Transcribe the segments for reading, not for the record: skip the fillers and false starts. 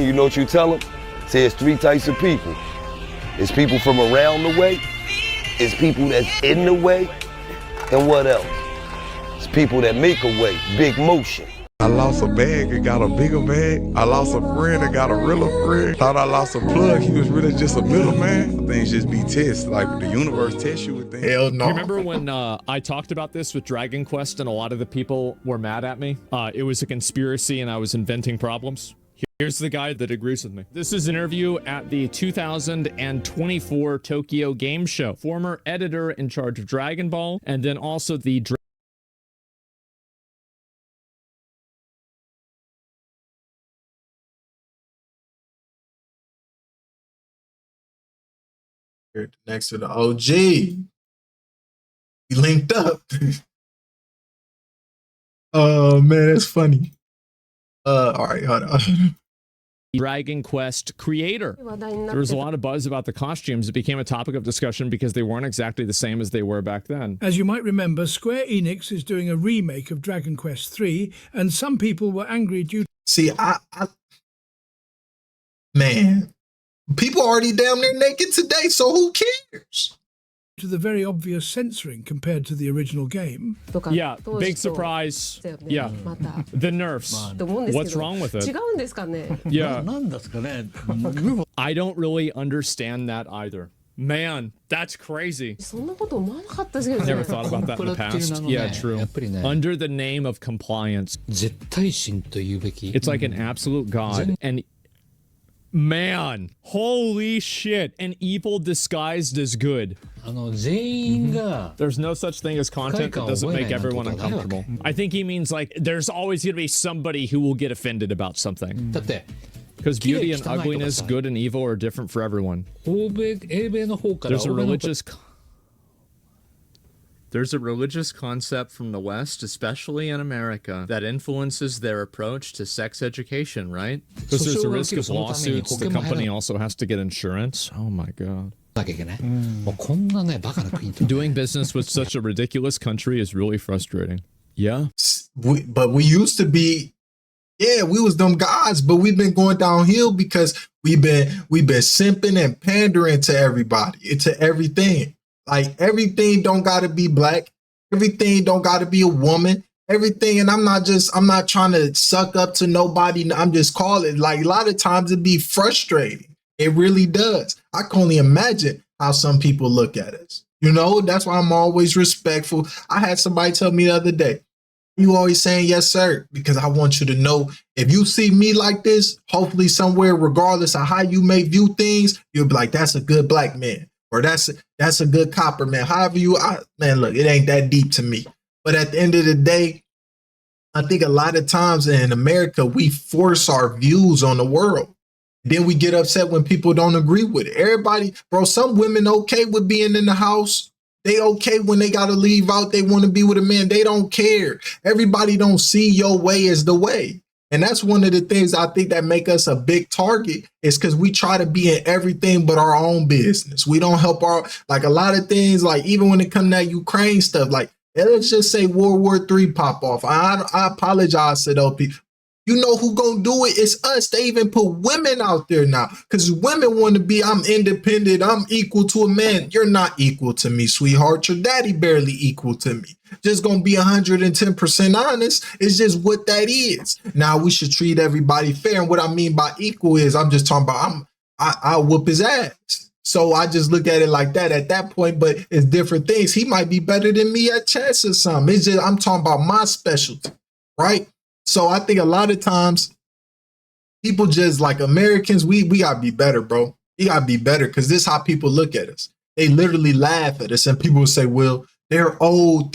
You know what you tell them? Say it's three types of people. It's people from around the way. It's people that's in the way. And what else? It's people that make a way, big motion. I lost a bag and got a bigger bag. I lost a friend and got a realer friend. Thought I lost a plug, he was really just a middleman. Things just be tests, like the universe tests you with things. Hell no. You remember when I talked about this with Dragon Quest and a lot of the people were mad at me? It was a conspiracy and I was inventing problems. Here's the guy that agrees with me. This is an interview at the 2024 Tokyo Game Show. Former editor in charge of Dragon Ball, and then also the next to the OG. We linked up. Oh man, that's funny. All right, hold on. Dragon Quest creator. There was a lot of buzz about the costumes. It became a topic of discussion because they weren't exactly the same as they were back then. As you might remember, Square Enix is doing a remake of Dragon Quest III, and some people were angry due See, man, people already damn near naked today, so who cares? to the very obvious censoring compared to the original game. Yeah, big surprise. Yeah, the nerfs. What's wrong with it? Yeah. I don't really understand that either. Man, that's crazy. Never thought about that in the past. Yeah, true. Under the name of compliance. It's like an absolute god. And man, holy shit, an evil disguised as good. There's no such thing as content that doesn't make everyone uncomfortable. I think he means like there's always going to be somebody who will get offended about something. Because beauty and ugliness, good and evil are different for everyone. There's a religious concept from the West, especially in America, that influences their approach to sex education, right? Because there's a risk of lawsuits. The company also has to get insurance. Oh my God. Doing business with such a ridiculous country is really frustrating. Yeah. But we used to be, yeah, we was them guys, but we've been going downhill because we've been simping and pandering to everybody, to everything. Like everything don't gotta be black, everything don't gotta be a woman, everything. And I'm not trying to suck up to nobody. I'm just calling, like a lot of times it be frustrating. It really does. I can only imagine how some people look at us. You know, that's why I'm always respectful. I had somebody tell me the other day, you always saying yes, sir, because I want you to know if you see me like this, hopefully somewhere, regardless of how you may view things, you'll be like, that's a good black man, or that's a good copper man. However man, look, it ain't that deep to me. But at the end of the day, I think a lot of times in America, we force our views on the world. Then we get upset when people don't agree with it. Everybody, bro, some women okay with being in the house. They okay when they got to leave out. They want to be with a man. They don't care. Everybody don't see your way as the way. And that's one of the things I think that make us a big target is because we try to be in everything but our own business. We don't help like a lot of things, like even when it comes to that Ukraine stuff, like let's just say World War III pop off. I apologize to those people. You know who gonna do it? It's us. They even put women out there now because women want to be, I'm independent, I'm equal to a man. You're not equal to me, sweetheart. Your daddy barely equal to me. Just gonna be 110% honest. It's just what that is. Now we should treat everybody fair. And what I mean by equal is I'm just talking about I'll whoop his ass. So I just look at it like that at that point, but it's different things. He might be better than me at chess or something. It's just, I'm talking about my specialty, right? So I think a lot of times people just like Americans, we gotta be better, bro. We gotta be better because this is how people look at us. They literally laugh at us and people will say, well, they're old.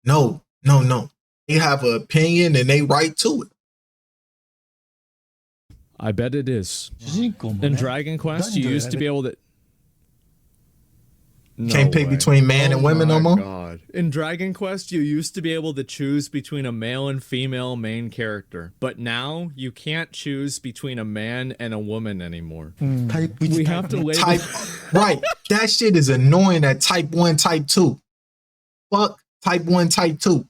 No. They have an opinion and they right to it. I bet it is. In Dragon Quest, you used to be able to... Can't pick between man and women no more? God. In Dragon Quest, you used to be able to choose between a male and female main character. But now, you can't choose between a man and a woman anymore. We have to label... Right. That shit is annoying at type 1, type 2. Fuck type 1, type 2.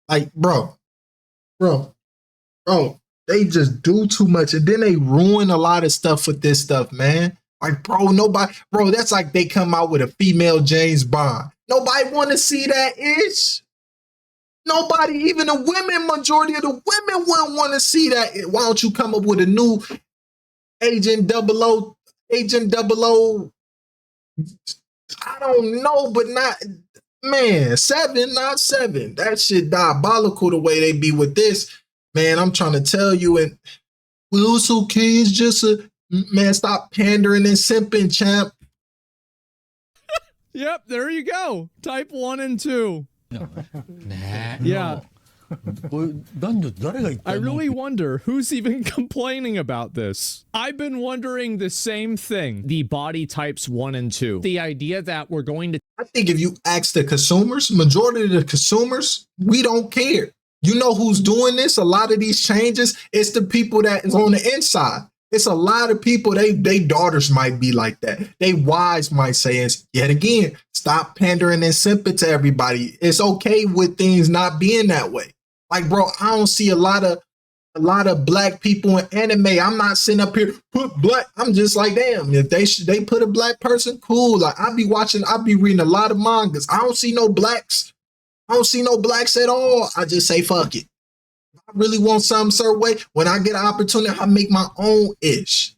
Like, bro. They just do too much, and then they ruin a lot of stuff with this stuff, man. Like, bro, that's like they come out with a female James Bond. Nobody want to see that ish. Nobody, even the women, majority of the women wouldn't want to see that. Why don't you come up with a new Agent 00? I don't know, but not, man, 7, not 7. That shit diabolical the way they be with this. Man, I'm trying to tell you, and well, it's okay, it's just a, man, stop pandering and simping, champ. Yep, there you go. Type 1 and 2. Yeah. I really wonder who's even complaining about this. I've been wondering the same thing. The body types 1 and 2. The idea that we're going to... I think if you ask the consumers, majority of the consumers, we don't care. You know who's doing this? A lot of these changes, it's the people that is on the inside. It's a lot of people, they daughters might be like that. They wives might say, it's, yet again, stop pandering and simping to everybody. It's okay with things not being that way. Like, bro, I don't see a lot of black people in anime. I'm not sitting up here, put black. I'm just like, damn, if they put a black person, cool. Like, I'll be reading a lot of mangas. I don't see no blacks. I don't see no blacks at all. I just say, fuck it. I really want something certain way. When I get an opportunity, I make my own ish.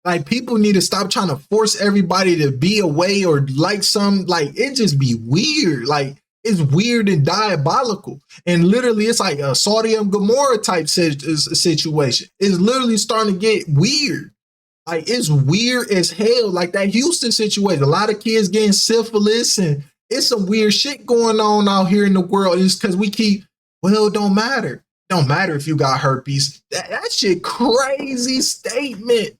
Like, people need to stop trying to force everybody to be away or like some, like, it just be weird. Like, it's weird and diabolical. And literally, it's like a Saudi and Gomorrah type situation. It's literally starting to get weird. Like, it's weird as hell. Like that Houston situation. A lot of kids getting syphilis, and it's some weird shit going on out here in the world. It's because we keep, well, it don't matter. It don't matter if you got herpes. That shit crazy statement.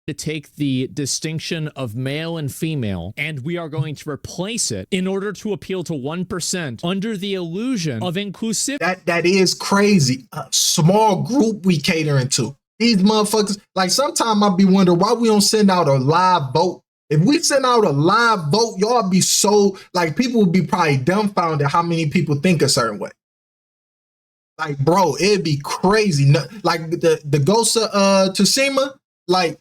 To take the distinction of male and female, and we are going to replace it in order to appeal to 1% under the illusion of inclusivity. That is crazy. A small group we catering to. These motherfuckers, like, sometimes I be wondering why we don't send out a live vote. If we send out a live vote, y'all be so, like, people would be probably dumbfounded how many people think a certain way. Like, bro, it'd be crazy. Like the Ghost of Tsushima, like,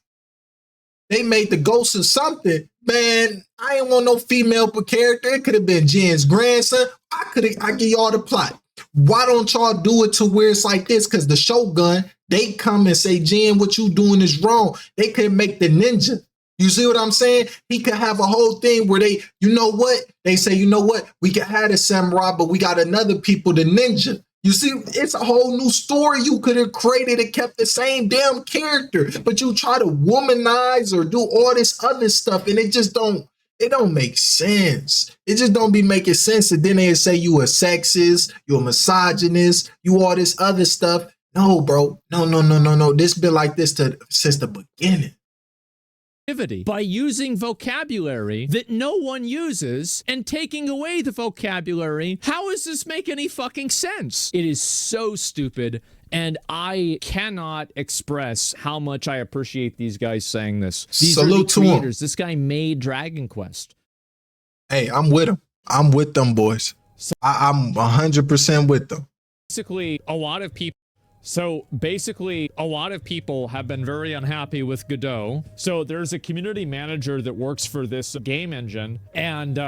they made the ghost of something, man. I ain't want no female per character. It could have been Jen's grandson. I give y'all the plot. Why don't y'all do it to where it's like this? Because the Shogun, they come and say, Jen, what you doing is wrong. They could make the ninja. You see what I'm saying? He could have a whole thing where they, you know what? They say, you know what? We could have the samurai, but we got another people, the ninja. You see, it's a whole new story you could have created and kept the same damn character, but you try to womanize or do all this other stuff, and it don't make sense. It just don't be making sense. And then they say you a sexist, you a misogynist, you all this other stuff. No, bro. No. This been like this since the beginning. By using vocabulary that no one uses and taking away the vocabulary. How does this make any fucking sense? It is so stupid, and I cannot express how much I appreciate these guys saying this. These Salute are the creators. to 'em. This guy made Dragon Quest. Hey, I'm with them. I'm with them boys. I'm 100% with them. Basically, a lot of people have been very unhappy with Godot. So there's a community manager that works for this game engine, and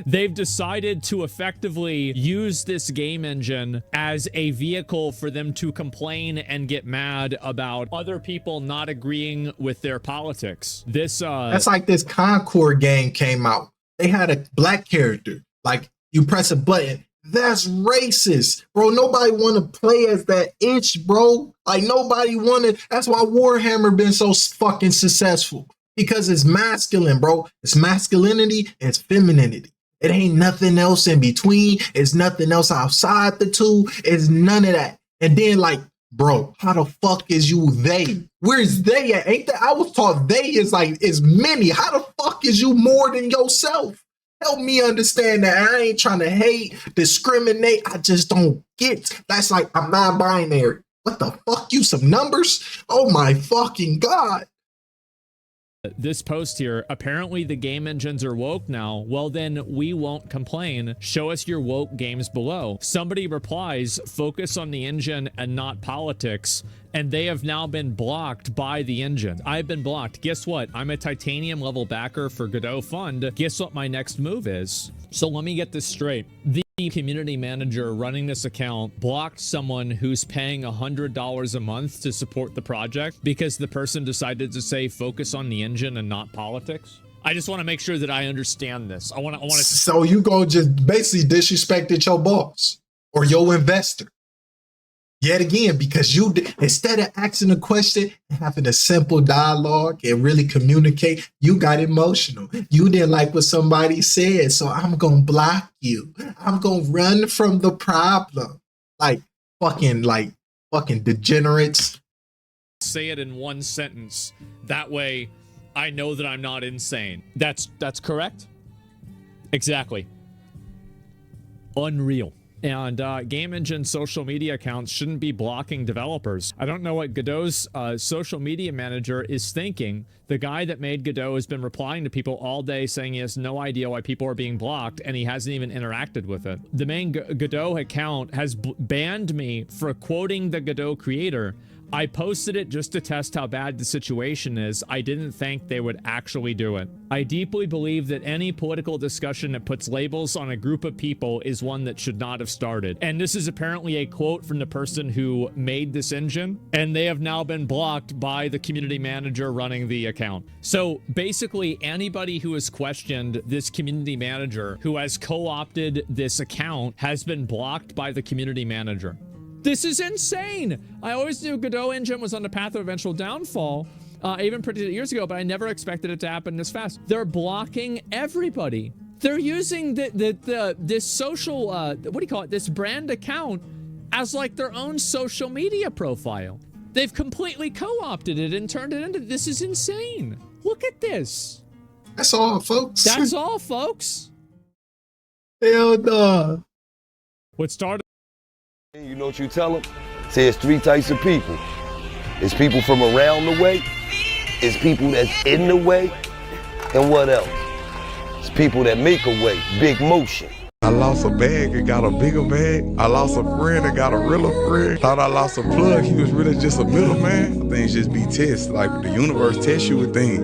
they've decided to effectively use this game engine as a vehicle for them to complain and get mad about other people not agreeing with their politics. That's like this Concord game came out. They had a black character. Like, you press a button. That's racist, bro. Nobody want to play as that itch, bro. Like, nobody wanted. That's why Warhammer been so fucking successful, because it's masculine, bro. It's masculinity and it's femininity. It ain't nothing else in between. It's nothing else outside the two. It's none of that. And then, like, bro, how the fuck is you they? Where's they at? Ain't that? I was taught they is like is many. How the fuck is you more than yourself? Help me understand that. I ain't trying to hate, discriminate. I just don't get. That's like, I'm non-binary. What the fuck? You some numbers? Oh my fucking God. This post here, apparently the game engines are woke now. Well, then we won't complain. Show us your woke games below. Somebody replies, focus on the engine and not politics. And they have now been blocked by the engine. I've been blocked. Guess what? I'm a titanium level backer for Godot Fund. Guess what my next move is? So let me get this straight. The community manager running this account blocked someone who's paying $100 a month to support the project because the person decided to say focus on the engine and not politics. I just want to make sure that I understand this. I want to. So you go just basically disrespected your boss or your investor yet again, because you, instead of asking a question, having a simple dialogue and really communicate, you got emotional. You didn't like what somebody said, so I'm gonna block you. I'm gonna run from the problem. Like fucking degenerates. Say it in one sentence. That way, I know that I'm not insane. That's correct. Exactly. Unreal. And game engine social media accounts shouldn't be blocking developers. I don't know what Godot's social media manager is thinking. The guy that made Godot has been replying to people all day saying he has no idea why people are being blocked, and he hasn't even interacted with it. The main Godot account has banned me for quoting the Godot creator. I posted it just to test how bad the situation is. I didn't think they would actually do it. I deeply believe that any political discussion that puts labels on a group of people is one that should not have started. And this is apparently a quote from the person who made this engine, and they have now been blocked by the community manager running the account. So basically, anybody who has questioned this community manager who has co-opted this account has been blocked by the community manager. This is insane. I always knew Godot engine was on the path of eventual downfall. I even predicted it years ago, but I never expected it to happen this fast. They're blocking everybody. They're using this social, what do you call it? This brand account as like their own social media profile. They've completely co-opted it and turned it into, this is insane. Look at this. That's all, folks. That's all, folks. Hell no. What started? You know what you tell them? Say it's three types of people. It's people from around the way. It's people that's in the way. And what else? It's people that make a way, big motion. I lost a bag and got a bigger bag. I lost a friend and got a realer friend. Thought I lost a plug, he was really just a middleman. Things just be tests, like the universe tests you with things.